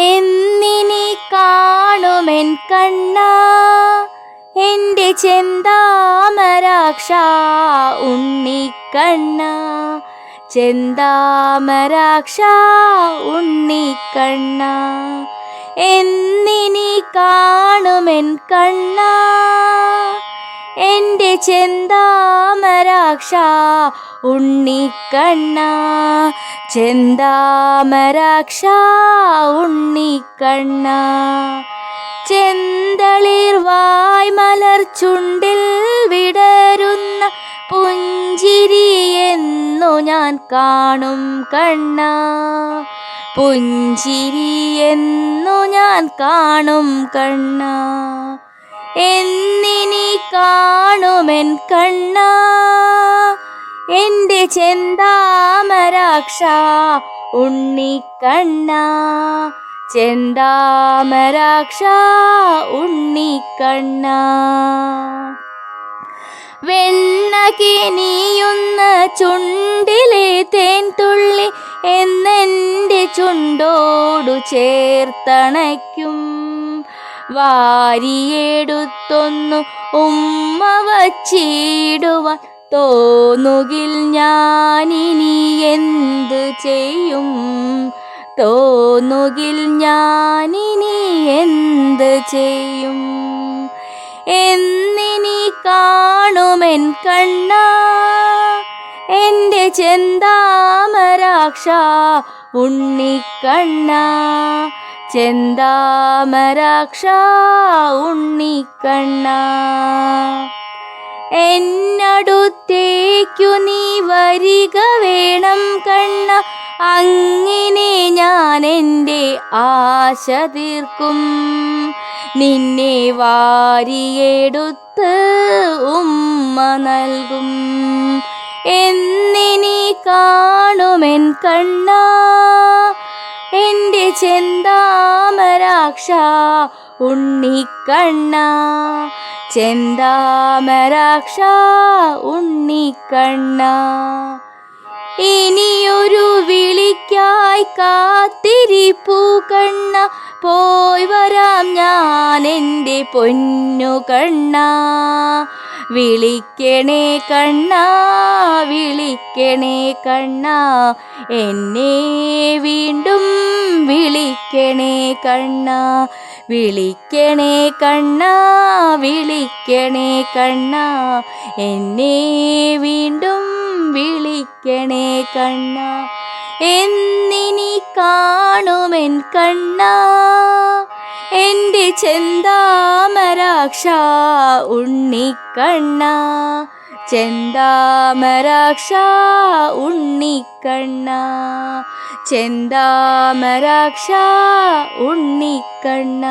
എന്നിനി കാണുമെൻ കണ്ണ എൻ്റെ ചെന്താമരാക്ഷ ഉണ്ണിക്കണ്ണ, ചെന്താമരാക്ഷ ഉണ്ണിക്കണ്ണ. എന്നിനി കാണുമെൻ കണ്ണ എൻ്റെ ചെന്താമരാക്ഷ ഉണ്ണിക്കണ്ണ, ചെന്താമരാക്ഷ ഉണ്ണിക്കണ്ണ. ചെന്തളിർ വായ്മലർ ചുണ്ടിൽ വിടരുന്ന പുഞ്ചിരിയെന്നു ഞാൻ കാണും കണ്ണ, പുഞ്ചിരിയെന്നു ഞാൻ കാണും കണ്ണ. എന്നിനി കാണുമെൻ കണ്ണ എൻ്റെ ചെന്താമരാക്ഷ ഉണ്ണിക്കണ്ണ, ചെന്താമരാക്ഷ ഉണ്ണിക്കണ്ണ. വെണ്ണ കിനിയുന്ന ചുണ്ടിലെ തേൻ തുള്ളി എന്നെൻ്റെ ചുണ്ടോടു ചേർത്തണയ്ക്കും. വാരിയെടുത്തൊന്നു ഉമ്മ വച്ചിടുവാൻ തോന്നുകിൽ ഞാനിനി എന്തു ചെയ്യും, തോന്നുകിൽ ഞാനിനി എന്ത് ചെയ്യും. എന്നിനി കാണുമെൻ കണ്ണ എൻ്റെ ചെന്താമരാക്ഷ ഉണ്ണിക്കണ്ണ, ചെന്താമരാക്ഷ ഉണ്ണിക്കണ്ണ. എന്നടുത്തേക്കു നീ വരിക വേണം കണ്ണ, അങ്ങനെ ഞാൻ എൻ്റെ ആശ തീർക്കും. നിന്നെ വാരിയെടുത്ത് ഉമ്മ നൽകും. എന്നിനി കാണുമെൻ കണ്ണ എൻ്റെ ചെന്താമരാക്ഷ ഉണ്ണിക്കണ്ണ, ചെന്താമരാക്ഷ ഉണ്ണിക്കണ്ണ. ഇനിയൊരു വിളിക്കായി കാത്തിരിപ്പു കണ്ണ, പോയി വരാം ഞാൻ എൻ്റെ പൊന്നു കണ്ണ. വിളിക്കണേ കണ്ണ, വിളിക്കണേ കണ്ണ, എന്നെ വീണ്ടും വിളിക്കണേ കണ്ണ. വിളിക്കണേ കണ്ണ, വിളിക്കണേ കണ്ണ, എന്നെ വീണ്ടും വിളിക്കണേ കണ്ണ. എന്നിനി കാണുമെൻ കണ്ണ എൻ്റെ ചെന്താമരാക്ഷ ഉണ്ണിക്കണ്ണ, ചെന്താമരാക്ഷ ഉണ്ണിക്കണ്ണ, ചെന്താമരാക്ഷ ഉണ്ണിക്കണ്ണ.